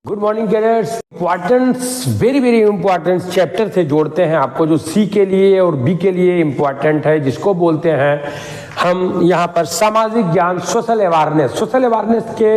Good morning cadets. Importance very important chapter से जोड़ते हैं आपको, जो सी के लिए और बी के लिए इम्पॉर्टेंट है, जिसको बोलते हैं हम यहाँ पर सामाजिक ज्ञान, सोशल अवेयरनेस। सोशल अवेयरनेस के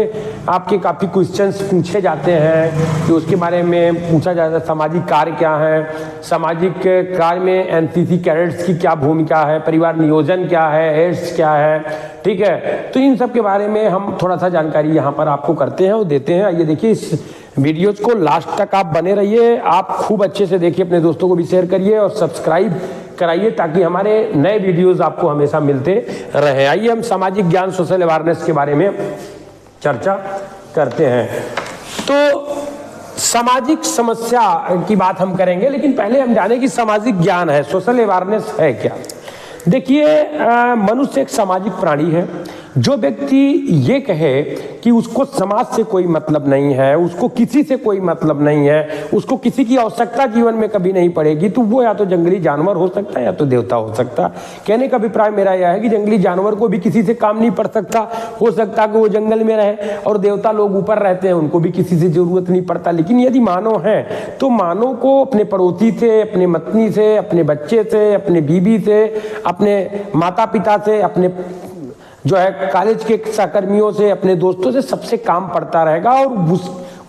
आपके काफ़ी क्वेश्चंस पूछे जाते हैं कि उसके बारे में पूछा जाता है। सामाजिक कार्य क्या है, सामाजिक कार्य में एनसीसी कैडेट्स की क्या भूमिका है, परिवार नियोजन क्या है, एड्स क्या है, ठीक है। तो इन सब के बारे में हम थोड़ा सा जानकारी यहाँ पर आपको करते हैं और देते हैं। आइए देखिए, इस वीडियोज को लास्ट तक आप बने रहिए, आप खूब अच्छे से देखिए, अपने दोस्तों को भी शेयर करिए और सब्सक्राइब कराइए ताकि हमारे नए वीडियोस आपको हमेशा मिलते रहे। आइए हम सामाजिक ज्ञान, सोशल अवेयरनेस के बारे में चर्चा करते हैं। तो सामाजिक समस्या की बात हम करेंगे, लेकिन पहले हम जाने कि सामाजिक ज्ञान है, सोशल अवेयरनेस है क्या। देखिए, मनुष्य एक सामाजिक प्राणी है। जो व्यक्ति ये कहे कि उसको समाज से कोई मतलब नहीं है, उसको किसी से कोई मतलब नहीं है, उसको किसी की आवश्यकता जीवन में कभी नहीं पड़ेगी, तो वो या तो जंगली जानवर हो सकता है या तो देवता हो सकता है। कहने का अभिप्राय मेरा यह है कि जंगली जानवर को भी किसी से काम नहीं पड़ सकता, हो सकता कि वो जंगल में रहे, और देवता लोग ऊपर रहते हैं, उनको भी किसी से जरूरत नहीं पड़ता। लेकिन यदि मानव है तो मानव को अपने पड़ोसी से, अपने पत्नी से, अपने बच्चे से, अपने बीवी से, अपने माता पिता से, अपने जो है कॉलेज के सहकर्मियों से, अपने दोस्तों से, सबसे काम पड़ता रहेगा। और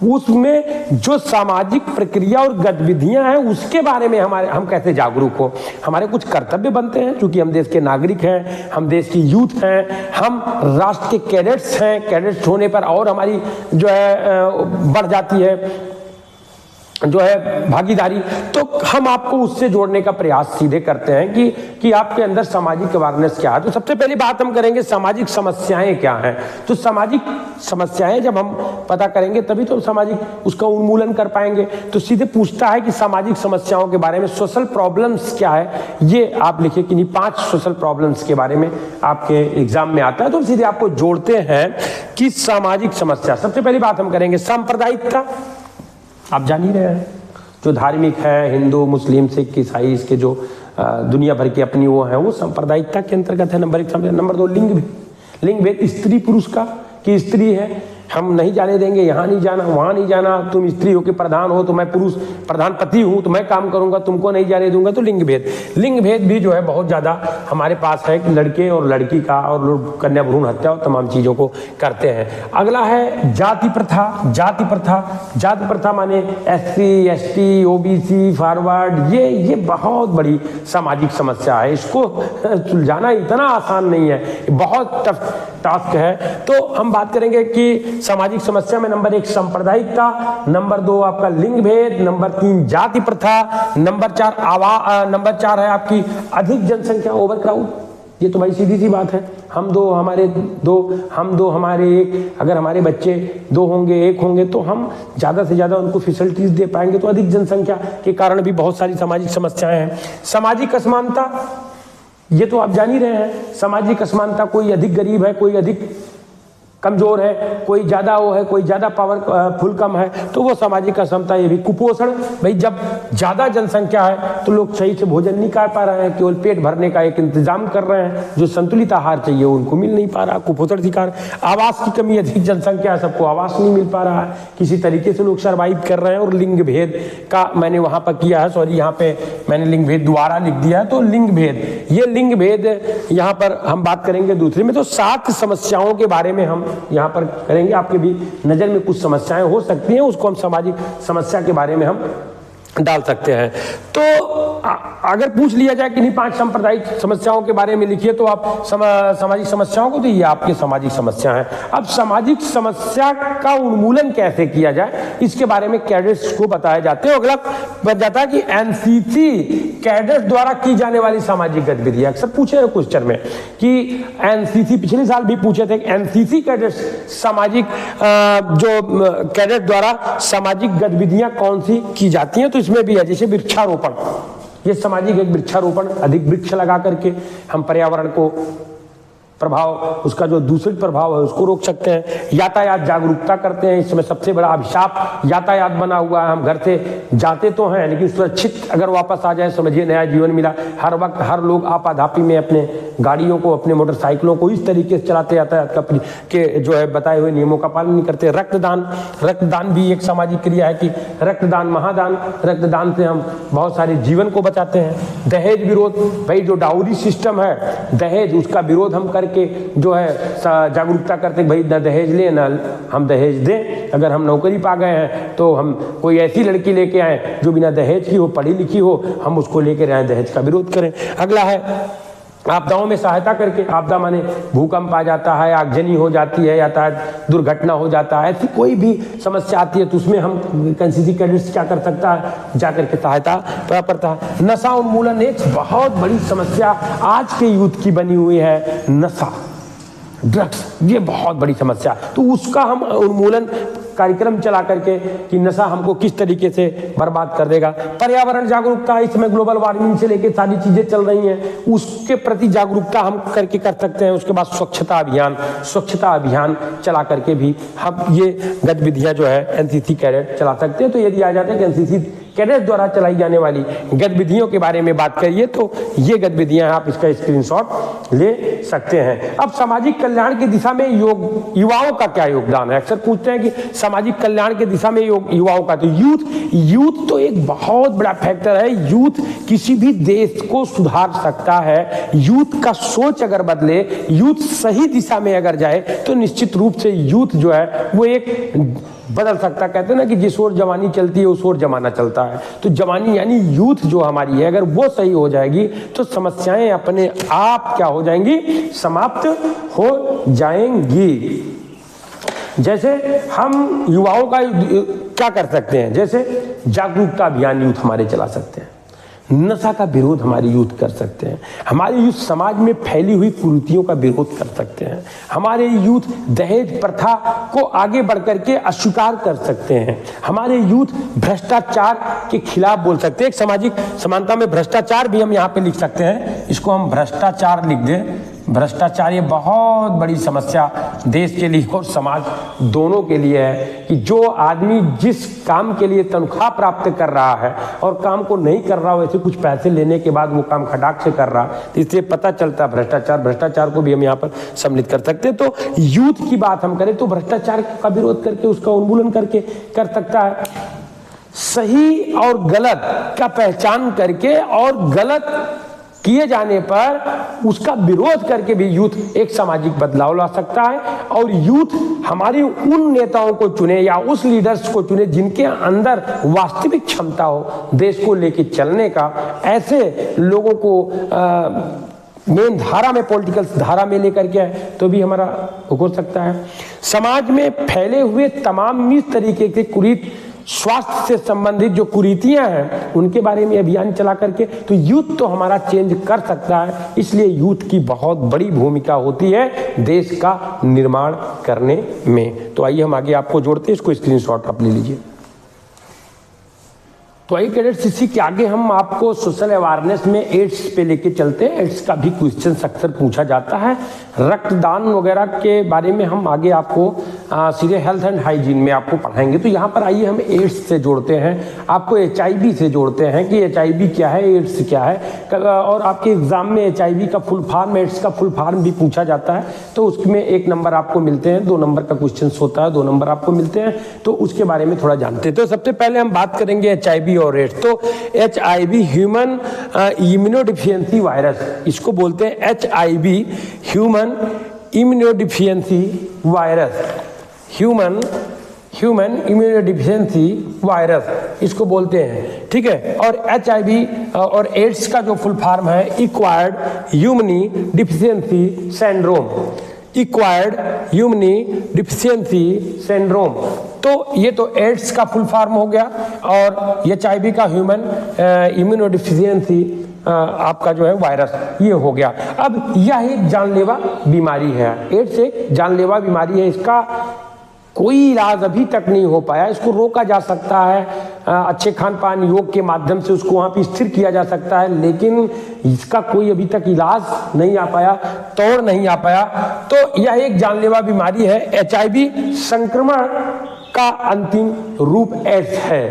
उसमें जो सामाजिक प्रक्रिया और गतिविधियां हैं उसके बारे में हम कैसे जागरूक हो, हमारे कुछ कर्तव्य बनते हैं, क्योंकि हम देश के नागरिक हैं, हम देश की यूथ हैं, हम राष्ट्र के कैडेट्स हैं। कैडेट्स होने पर और हमारी जो है बढ़ जाती है जो है भागीदारी। तो हम आपको उससे जोड़ने का प्रयास सीधे करते हैं कि आपके अंदर सामाजिक अवेयरनेस क्या है। तो सबसे पहली बात हम करेंगे सामाजिक समस्याएं क्या हैं। तो सामाजिक समस्याएं जब हम पता करेंगे तभी तो सामाजिक उसका उन्मूलन कर पाएंगे। तो सीधे पूछता है कि सामाजिक समस्याओं के बारे में सोशल प्रॉब्लम्स क्या है, ये आप लिखिए कि 5 सोशल प्रॉब्लम्स के बारे में आपके एग्जाम में आता है। तो सीधे आपको जोड़ते हैं कि सामाजिक समस्या। सबसे पहली बात हम करेंगे सांप्रदायिकता। आप जान ही रहे हैं, जो धार्मिक है, हिंदू, मुस्लिम, सिख, ईसाई, इसके जो दुनिया भर की अपनी वो है, वो सांप्रदायिकता के अंतर्गत है। नंबर 1। नंबर 2, लिंग भेद, स्त्री पुरुष का, कि स्त्री है हम नहीं जाने देंगे, यहाँ नहीं जाना, वहाँ नहीं जाना, तुम स्त्री हो के प्रधान हो तो मैं पुरुष प्रधान पति हूँ तो मैं काम करूँगा, तुमको नहीं जाने दूंगा। तो लिंग भेद भी जो है बहुत ज़्यादा हमारे पास है कि लड़के और लड़की का, और लोग कन्या भ्रूण हत्या और तमाम चीज़ों को करते हैं। अगला है जाति प्रथा माने SC ST OBC फॉरवर्ड, ये बहुत बड़ी सामाजिक समस्या है। इसको सुलझाना इतना आसान नहीं है, बहुत टफ टास्क है। तो हम बात करेंगे कि सामाजिक समस्या में नंबर 1 सांप्रदायिकता, नंबर 2 आपका लिंग भेद, नंबर 3 जाति प्रथा, नंबर 4 है आपकी अधिक जनसंख्या, ओवरक्राउड। ये तो भाई सीधी सी बात है, हम दो हमारे एक, अगर हमारे बच्चे 2 होंगे, 1 होंगे, तो हम ज़्यादा से ज़्यादा उनको फैसिलिटीज दे पाएंगे। तो अधिक जनसंख्या के कारण भी बहुत सारी सामाजिक समस्याएं हैं। सामाजिक असमानता, ये तो आप जान ही रहे हैं, सामाजिक असमानता, कोई अधिक गरीब है, कोई अधिक कमजोर है, कोई ज्यादा वो है, कोई ज्यादा पावरफुल कम है, तो वो सामाजिक असमता। ये भी कुपोषण, भाई जब ज्यादा जनसंख्या है तो लोग सही से भोजन नहीं कर पा रहे हैं, केवल पेट भरने का एक इंतजाम कर रहे हैं, जो संतुलित आहार चाहिए उनको मिल नहीं पा रहा, कुपोषण शिकार। आवास की कमी, अधिक जनसंख्या है, सबको आवास नहीं मिल पा रहा है, किसी तरीके से लोग सर्वाइव कर रहे हैं। और लिंग भेद का मैंने वहां पर किया है, सॉरी यहाँ पे मैंने लिंग भेद दोबारा लिख दिया है। तो लिंग भेद यहाँ पर हम बात करेंगे दूसरे में। तो 7 समस्याओं के बारे में हम यहाँ पर करेंगे। आपके भी नजर में कुछ समस्याएं हो सकती हैं, उसको हम सामाजिक समस्या के बारे में हम डाल सकते हैं। तो अगर पूछ लिया जाए कि नहीं 5 सांप्रदायिक समस्याओं के बारे में लिखिए, तो आप सामाजिक समस्याओं को, तो ये आपकी सामाजिक समस्या है। अब सामाजिक समस्या का उन्मूलन कैसे किया जाए, इसके बारे में कैडेट्स को बताया जाते हैं। अगला बन जाता है कि एनसीसी कैडेट्स द्वारा की जाने वाली सामाजिक गतिविधि। अक्सर पूछे हैं क्वेश्चन में कि एनसीसी, पिछले साल भी पूछे थे, एनसीसी कैडेट्स सामाजिक जो कैडेट द्वारा सामाजिक गतिविधियां कौन सी की जाती हैं। तो इसमें भी है, जैसे वृक्षारोपण, ये सामाजिक एक वृक्षारोपण, अधिक वृक्ष लगा करके हम पर्यावरण को प्रभाव, उसका जो दूषित प्रभाव है उसको रोक सकते हैं। यातायात जागरूकता करते हैं, इसमें सबसे बड़ा अभिशाप यातायात बना हुआ है। हम घर से जाते तो हैं लेकिन सुरक्षित अगर वापस आ जाए, समझिए नया जीवन मिला। हर वक्त हर लोग आपाधापी में अपने गाड़ियों को, अपने मोटरसाइकिलों को इस तरीके से चलाते, यातायात का के जो है बताए हुए नियमों का पालन नहीं करते। रक्तदान भी एक सामाजिक क्रिया है कि रक्तदान महादान, रक्तदान से हम बहुत सारे जीवन को बचाते हैं। दहेज विरोध, भाई जो डाउरी सिस्टम है दहेज, उसका विरोध हम करके जो है जागरूकता करते हैं, भाई ना दहेज ले ना हम दहेज दें। अगर हम नौकरी पा गए हैं तो हम कोई ऐसी लड़की लेके आए जो बिना दहेज की हो, पढ़ी लिखी हो, हम उसको लेकर आए, दहेज का विरोध करें। अगला है आपदाओं में सहायता करके। आपदा माने भूकंप आ जाता है, आगजनी हो जाती है, यातायात दुर्घटना हो जाता है, ऐसी कोई भी समस्या आती है तो उसमें हम एनसीसी कैडेट्स क्या कर सकता है, जाकर के सहायता प्राप्त करता है। नशा उन्मूलन एक बहुत बड़ी समस्या आज के यूथ की बनी हुई है। नशा, ड्रग्स, ये बहुत बड़ी समस्या, तो उसका हम उन्मूलन कार्यक्रम चला करके कि नशा हमको किस तरीके से बर्बाद कर देगा। पर्यावरण जागरूकता, इसमें ग्लोबल वार्मिंग से लेके सारी चीजें चल रही हैं, उसके प्रति जागरूकता हम करके कर सकते हैं। उसके बाद स्वच्छता अभियान चला करके भी हम ये गतिविधियां जो है एनसीसी कैडेट चला सकते हैं। तो यदि आ जाते हैं कि एनसीसी कैडेट द्वारा चलाई जाने वाली गतिविधियों के बारे में बात करिए तो ये गतिविधियां आप इसका स्क्रीनशॉट ले सकते हैं। अब सामाजिक कल्याण की दिशा में युवाओं का क्या योगदान है, अक्सर पूछते हैं कि सामाजिक कल्याण की दिशा में युवाओं का, तो यूथ तो एक बहुत बड़ा फैक्टर है। यूथ किसी भी देश को सुधार सकता है। यूथ का सोच अगर बदले, यूथ सही दिशा में अगर जाए तो निश्चित रूप से यूथ जो है वो एक बदल सकता। कहते हैं ना कि जिस ओर जवानी चलती है उस ओर जमाना चलता है। तो जवानी यानी यूथ जो हमारी है, अगर वो सही हो जाएगी तो समस्याएं अपने आप क्या हो जाएंगी, समाप्त हो जाएंगी। जैसे हम युवाओं का क्या कर सकते हैं, जैसे जागरूकता अभियान यूथ हमारे चला सकते हैं, नशा का विरोध हमारे यूथ कर सकते हैं, हमारे यूथ समाज में फैली हुई कुरीतियों का विरोध कर सकते हैं, हमारे यूथ दहेज प्रथा को आगे बढ़ करके अस्वीकार कर सकते हैं, हमारे यूथ भ्रष्टाचार के खिलाफ बोल सकते हैं। एक सामाजिक समानता में भ्रष्टाचार भी हम यहाँ पे लिख सकते हैं, इसको हम भ्रष्टाचार लिख दें। भ्रष्टाचार ये बहुत बड़ी समस्या देश के लिए और समाज दोनों के लिए है कि जो आदमी जिस काम के लिए तनख्वाह प्राप्त कर रहा है और काम को नहीं कर रहा, वैसे कुछ पैसे लेने के बाद वो काम खटाक से कर रहा, तो इससे पता चलता है भ्रष्टाचार को भी हम यहाँ पर सम्मिलित कर सकते हैं। तो यूथ की बात हम करें तो भ्रष्टाचार का विरोध करके उसका उन्मूलन करके कर सकता है। सही और गलत का पहचान करके और गलत किए जाने पर उसका विरोध करके भी यूथ एक सामाजिक बदलाव ला सकता है। और यूथ हमारी उन नेताओं को चुने या उस लीडर्स को चुने जिनके अंदर वास्तविक क्षमता हो देश को लेकर चलने का। ऐसे लोगों को मेन धारा में, पॉलिटिकल धारा में लेकर के तो भी हमारा हो सकता है। समाज में फैले हुए तमाम इस तरीके के कुरीत, स्वास्थ्य से संबंधित जो कुरीतियां हैं उनके बारे में अभियान चला करके तो यूथ तो हमारा चेंज कर सकता है। इसलिए यूथ की बहुत बड़ी भूमिका होती है देश का निर्माण करने में। तो आइए हम आगे आपको जोड़ते हैं, इसको स्क्रीनशॉट आप ले लीजिए। तो आइए कैडेट्स, इसी के आगे हम आपको सोशल अवेयरनेस में एड्स पे लेके चलते हैं। एड्स का भी क्वेश्चन अक्सर पूछा जाता है। रक्तदान वगैरह के बारे में हम आगे आपको सीधे हेल्थ एंड हाइजीन में आपको पढ़ाएंगे। तो यहाँ पर आइए हम एड्स से जोड़ते हैं, आपको HIV से जोड़ते हैं कि HIV क्या है, एड्स क्या है। और आपके एग्जाम में HIV का फुल फॉर्म, एड्स का फुल फॉर्म भी पूछा जाता है। तो उसमें 1 नंबर आपको मिलते हैं, 2 नंबर का क्वेश्चन होता है, 2 नंबर आपको मिलते हैं। तो उसके बारे में थोड़ा जानते हैं। तो सबसे पहले हम बात करेंगे HIV और एड्स। तो HIV ह्यूमन इम्यूनोडिफिशियंसी वायरस, इसको बोलते हैं HIV human immunodeficiency virus, human immunodeficiency virus इसको बोलते हैं, ठीक है। और HIV और एड्स का जो फुल फॉर्म है acquired immuno deficiency syndrome, acquired immuno deficiency syndrome. तो ये तो एड्स का फुल फॉर्म हो गया और HIV का ह्यूमन इम्यूनोडिफिशियंसी आपका जो है वायरस, ये हो गया। अब यह एक जानलेवा बीमारी है, एड्स एक जानलेवा बीमारी है। इसका कोई इलाज अभी तक नहीं हो पाया, इसको रोका जा सकता है अच्छे खान पान योग के माध्यम से उसको वहाँ पे स्थिर किया जा सकता है, लेकिन इसका कोई अभी तक इलाज नहीं आ पाया, तोड़ नहीं आ पाया। तो यह एक जानलेवा बीमारी है। HIV संक्रमण का अंतिम रूप एड्स है।